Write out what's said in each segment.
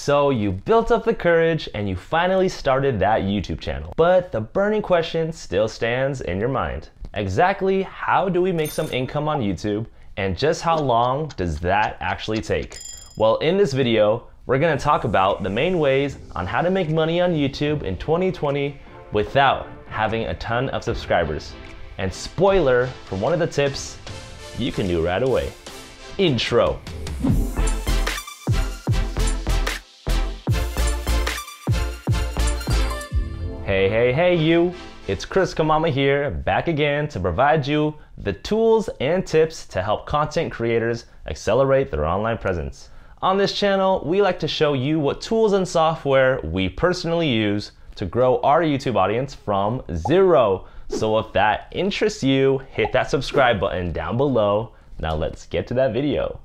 So you built up the courage and you finally started that YouTube channel. But the burning question still stands in your mind. Exactly how do we make some income on YouTube, and just how long does that actually take? Well, in this video, we're gonna talk about the main ways on how to make money on YouTube in 2020 without having a ton of subscribers. And spoiler for one of the tips you can do right away. Intro. Hey you! It's Camama here, back again to provide you the tools and tips to help content creators accelerate their online presence. On this channel, we like to show you what tools and software we personally use to grow our YouTube audience from zero. So if that interests you, hit that subscribe button down below. Now let's get to that video.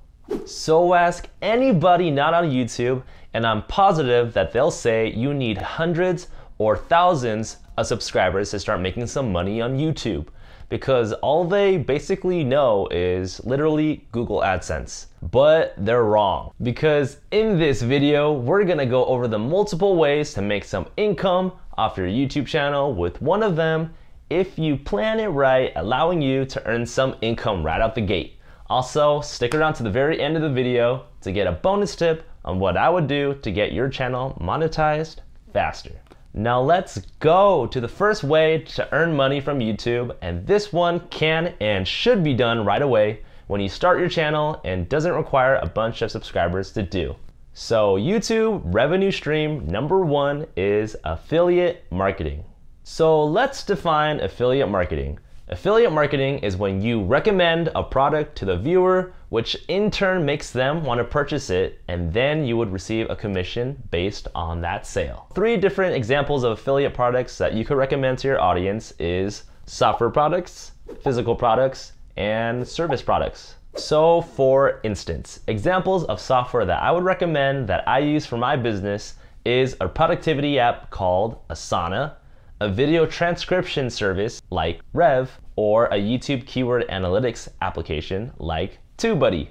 So ask anybody not on YouTube, and I'm positive that they'll say you need hundreds or thousands of subscribers to start making some money on YouTube, because all they basically know is literally Google AdSense. But they're wrong, because in this video, we're gonna go over the multiple ways to make some income off your YouTube channel, with one of them, if you plan it right, allowing you to earn some income right out the gate. Also, stick around to the very end of the video to get a bonus tip on what I would do to get your channel monetized faster. Now let's go to the first way to earn money from YouTube, and this one can and should be done right away when you start your channel and doesn't require a bunch of subscribers to do. So YouTube revenue stream number one is affiliate marketing. So let's define affiliate marketing. Affiliate marketing is when you recommend a product to the viewer, which in turn makes them want to purchase it, and then you would receive a commission based on that sale. 3 different examples of affiliate products that you could recommend to your audience is software products, physical products, and service products. So for instance, examples of software that I would recommend that I use for my business is a productivity app called ASANA, a video transcription service like Rev, or a YouTube keyword analytics application like TUBEBUDDY.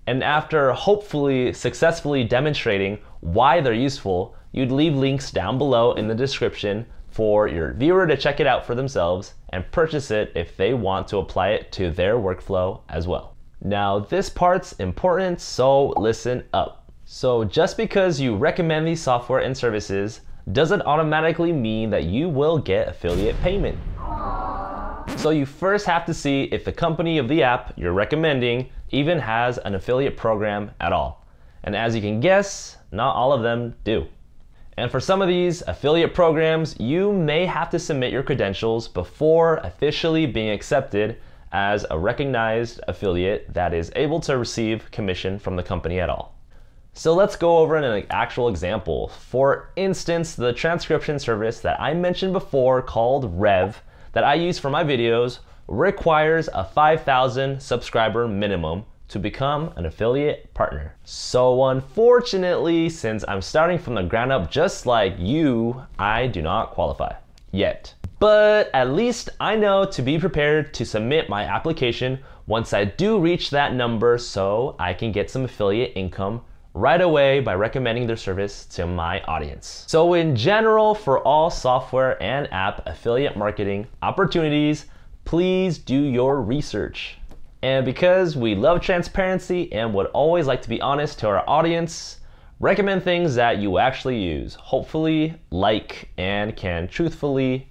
And after hopefully successfully demonstrating why they're useful, you'd leave links down below in the description for your viewer to check it out for themselves and purchase it if they want to apply it to their workflow as well. Now this part's important, so listen up. So just because you recommend these software and services doesn't automatically mean that you will get affiliate payment. So you first have to see if the company of the app you're recommending even has an affiliate program at all. And as you can guess, not all of them do. And for some of these affiliate programs, you may have to submit your credentials before officially being accepted as a recognized affiliate that is able to receive commission from the company at all. So let's go over an actual example. For instance, the transcription service that I mentioned before called Rev that I use for my videos requires a 5,000 subscriber minimum to become an affiliate partner. So unfortunately, since I'm starting from the ground up just like you, I do not qualify yet. But at least I know to be prepared to submit my application once I do reach that number, so I can get some affiliate income right away by recommending their service to my audience. So in general, for all software and app affiliate marketing opportunities, please do your research. And because we love transparency and would always like to be honest to our audience, recommend things that you actually use, hopefully like, and can truthfully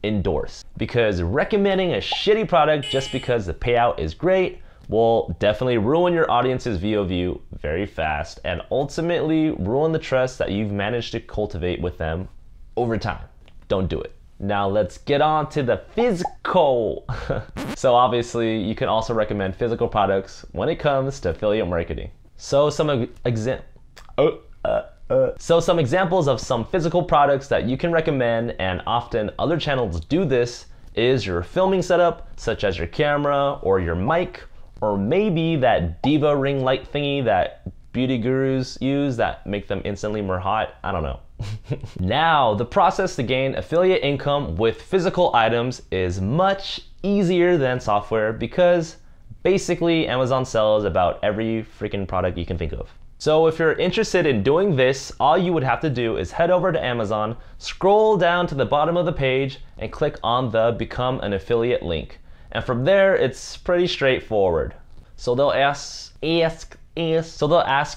endorse. Because recommending a shitty product just because the payout is great will definitely ruin your audience's view of you very fast, and ultimately ruin the trust that you've managed to cultivate with them over time. Don't do it. Now let's get on to the physical. So obviously you can also recommend physical products when it comes to affiliate marketing. So some examples of some physical products that you can recommend, and often other channels do this, is your filming setup, such as your camera or your mic, or maybe that diva ring light thingy that beauty gurus use that make them instantly more hot. I don't know. Now, the process to gain affiliate income with physical items is much easier than software, because basically Amazon sells about every freaking product you can think of. So if you're interested in doing this, all you would have to do is head over to Amazon, scroll down to the bottom of the page, and click on the Become an Affiliate link. And from there, it's pretty straightforward. So they'll ask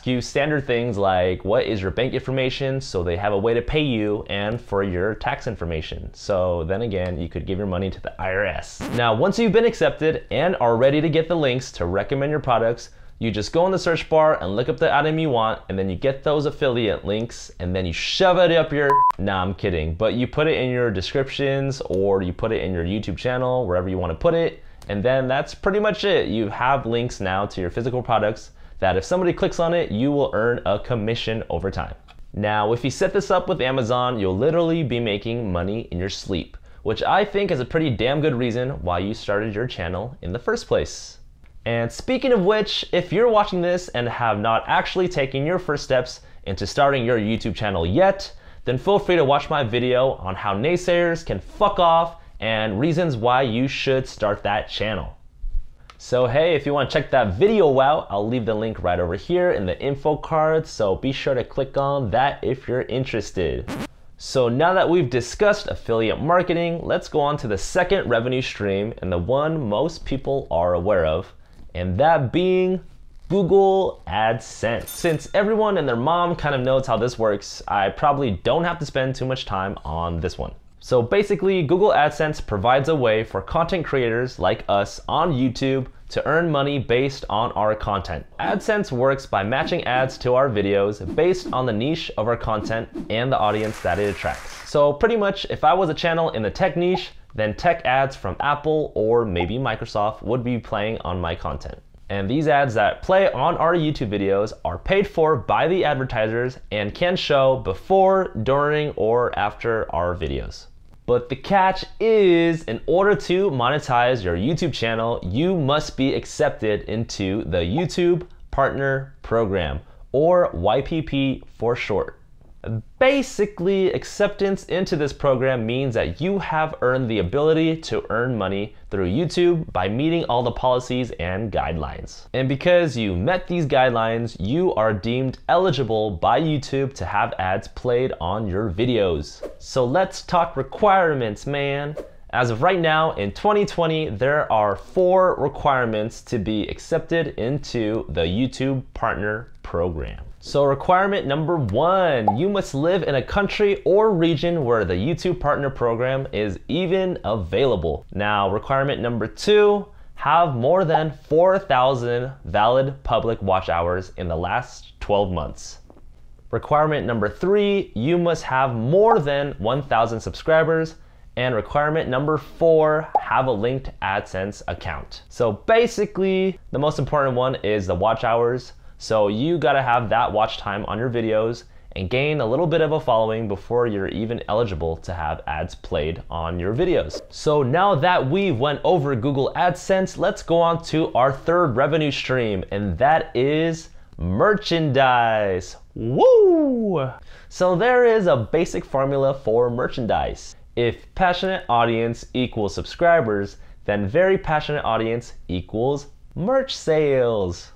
you standard things like what is your bank information, so they have a way to pay you, and for your tax information. So then again, you could give your money to the IRS. Now, once you've been accepted and are ready to get the links to recommend your products, you just go in the search bar and look up the item you want, and then you get those affiliate links, and then you shove it up your... Nah, I'm kidding. But you put it in your descriptions, or you put it in your YouTube channel, wherever you want to put it, and then that's pretty much it. You have links now to your physical products that if somebody clicks on it, you will earn a commission over time. Now, if you set this up with Amazon, you'll literally be making money in your sleep, which I think is a pretty damn good reason why you started your channel in the first place. And speaking of which, if you're watching this and have not actually taken your first steps into starting your YouTube channel yet, then feel free to watch my video on how naysayers can fuck off and reasons why you should start that channel. So hey, if you want to check that video out, I'll leave the link right over here in the info card, so be sure to click on that if you're interested. So now that we've discussed affiliate marketing, let's go on to the second revenue stream and the one most people are aware of, and that being Google Adsense. Since everyone and their mom kind of knows how this works, I probably don't have to spend too much time on this one. So basically, Google Adsense provides a way for content creators like us on YouTube to earn money based on our content. Adsense works by matching ads to our videos based on the niche of our content and the audience that it attracts. So pretty much, if I was a channel in the tech niche, then tech ads from Apple or maybe Microsoft would be playing on my content. And these ads that play on our YouTube videos are paid for by the advertisers and can show before, during, or after our videos. But the catch is, in order to monetize your YouTube channel, you must be accepted into the YouTube Partner Program, or YPP for short. Basically, acceptance into this program means that you have earned the ability to earn money through YouTube by meeting all the policies and guidelines. And because you met these guidelines, you are deemed eligible by YouTube to have ads played on your videos. So let's talk requirements, man. As of right now, in 2020, there are 4 requirements to be accepted into the YouTube Partner Program. So requirement number 1, you must live in a country or region where the YouTube Partner Program is even available. Now, requirement number 2, have more than 4,000 valid public watch hours in the last 12 months. Requirement number 3, you must have more than 1,000 subscribers. And requirement number 4, have a linked AdSense account. So basically, the most important one is the watch hours. So you gotta have that watch time on your videos and gain a little bit of a following before you're even eligible to have ads played on your videos. So now that we went over Google AdSense, let's go on to our third revenue stream, and that is merchandise. Woo! So there is a basic formula for merchandise. If passionate audience equals subscribers, then very passionate audience equals merch sales.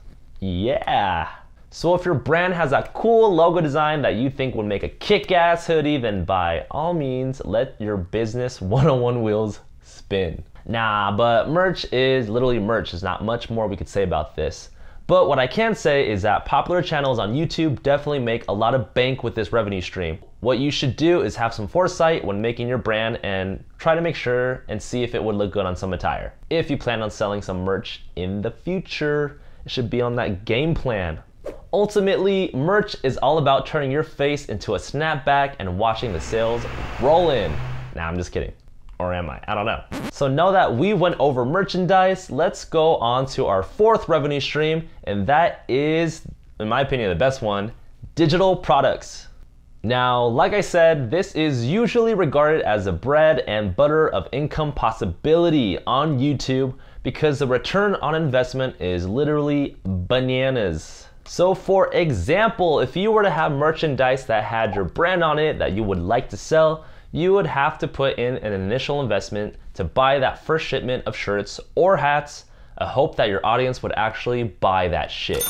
Yeah. So if your brand has a cool logo design that you think would make a kick-ass hoodie, then by all means, let your business 101 wheels spin. Nah, but merch is literally merch. There's not much more we could say about this. But what I can say is that popular channels on YouTube definitely make a lot of bank with this revenue stream. What you should do is have some foresight when making your brand and try to make sure and see if it would look good on some attire. If you plan on selling some merch in the future, it should be on that game plan. Ultimately, merch is all about turning your face into a snapback and watching the sales roll in. Nah, I'm just kidding. Or am I? I don't know. So now that we went over merchandise, let's go on to our fourth revenue stream, and that is, in my opinion, the best one, digital products. Now, like I said, this is usually regarded as the bread and butter of income possibility on YouTube because the return on investment is literally bananas. So for example, if you were to have merchandise that had your brand on it that you would like to sell, you would have to put in an initial investment to buy that first shipment of shirts or hats, a hope that your audience would actually buy that shit.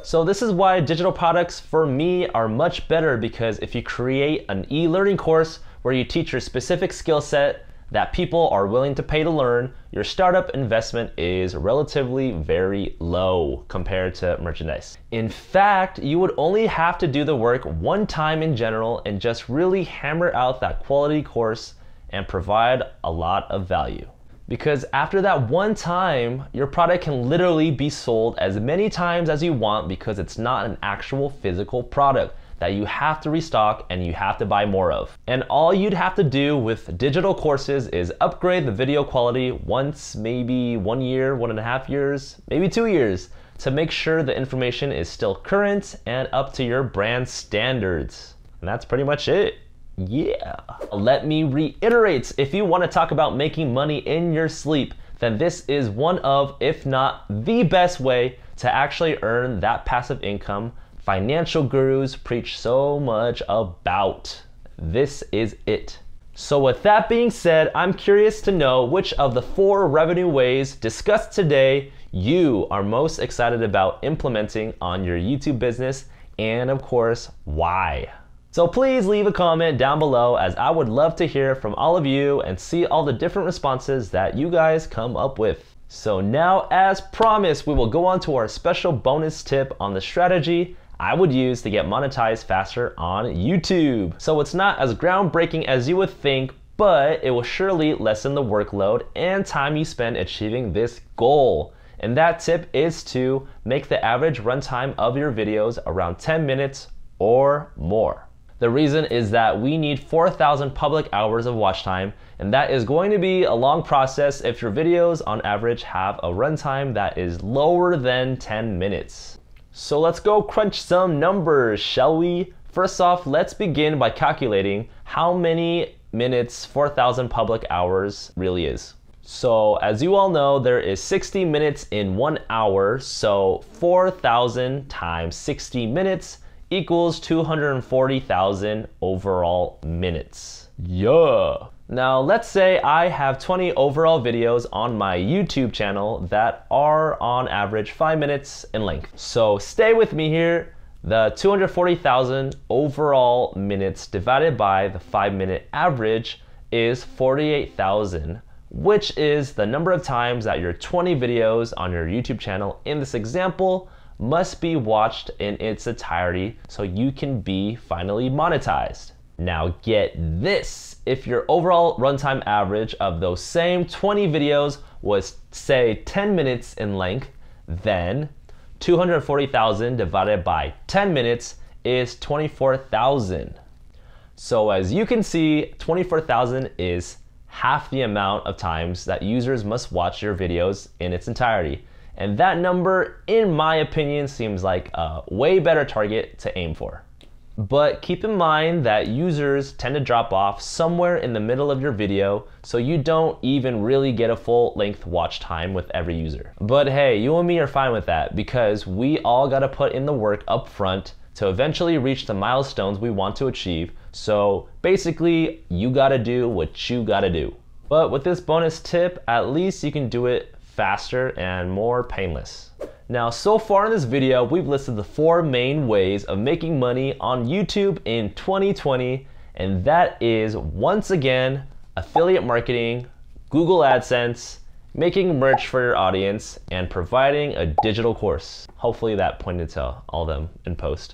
So this is why digital products for me are much better, because if you create an e-learning course where you teach your specific skill set that people are willing to pay to learn, your startup investment is relatively very low compared to merchandise. In fact, you would only have to do the work one time in general and just really hammer out that quality course and provide a lot of value. Because after that one time, your product can literally be sold as many times as you want, because it's not an actual physical product that you have to restock and you have to buy more of. And all you'd have to do with digital courses is upgrade the video quality once, maybe 1 year, 1.5 years, maybe 2 years, to make sure the information is still current and up to your brand standards. And that's pretty much it. Yeah. Let me reiterate, if you want to talk about making money in your sleep, then this is one of, if not the best way to actually earn that passive income financial gurus preach so much about. This is it. So with that being said, I'm curious to know which of the 4 revenue ways discussed today you are most excited about implementing on your YouTube business, and of course, why. So please leave a comment down below, as I would love to hear from all of you and see all the different responses that you guys come up with. So now, as promised, we will go on to our special bonus tip on the strategy I would use to get monetized faster on YouTube. So it's not as groundbreaking as you would think, but it will surely lessen the workload and time you spend achieving this goal. And that tip is to make the average runtime of your videos around 10 minutes or more. The reason is that we need 4,000 public hours of watch time, and that is going to be a long process if your videos on average have a runtime that is lower than 10 minutes. So let's go crunch some numbers, shall we? First off, let's begin by calculating how many minutes 4,000 public hours really is. So as you all know, there is 60 minutes in 1 hour, so 4,000 times 60 minutes equals 240,000 overall minutes. Yeah! Now let's say I have 20 overall videos on my YouTube channel that are on average 5 minutes in length. So stay with me here. The 240,000 overall minutes divided by the 5-minute average is 48,000, which is the number of times that your 20 videos on your YouTube channel in this example must be watched in its entirety so you can be finally monetized. Now get this, if your overall runtime average of those same 20 videos was, say, 10 minutes in length, then 240,000 divided by 10 minutes is 24,000. So as you can see, 24,000 is half the amount of times that users must watch your videos in its entirety. And that number, in my opinion, seems like a way better target to aim for. But keep in mind that users tend to drop off somewhere in the middle of your video, so you don't even really get a full length watch time with every user. But hey, you and me are fine with that, because we all gotta put in the work up front to eventually reach the milestones we want to achieve. So basically, you gotta do what you gotta do. But with this bonus tip, at least you can do it faster and more painless. Now, so far in this video, we've listed the 4 main ways of making money on YouTube in 2020, and that is, once again, affiliate marketing, Google AdSense, making merch for your audience, and providing a digital course. Hopefully that pointed to all of them in post.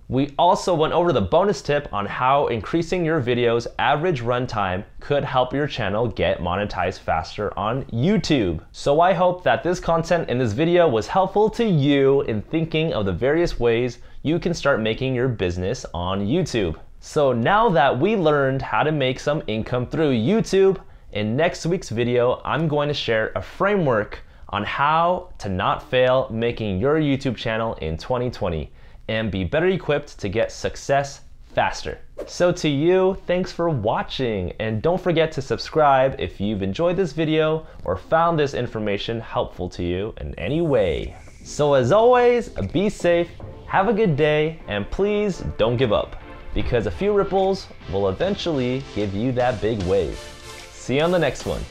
We also went over the bonus tip on how increasing your video's average runtime could help your channel get monetized faster on YouTube. So I hope that this content in this video was helpful to you in thinking of the various ways you can start making your business on YouTube. So now that we learned how to make some income through YouTube, in next week's video, I'm going to share a framework on how to not fail making your YouTube channel in 2020 and be better equipped to get success faster. So to you, thanks for watching, and don't forget to subscribe if you've enjoyed this video or found this information helpful to you in any way. So as always, be safe, have a good day, and please don't give up, because a few ripples will eventually give you that big wave. See you on the next one.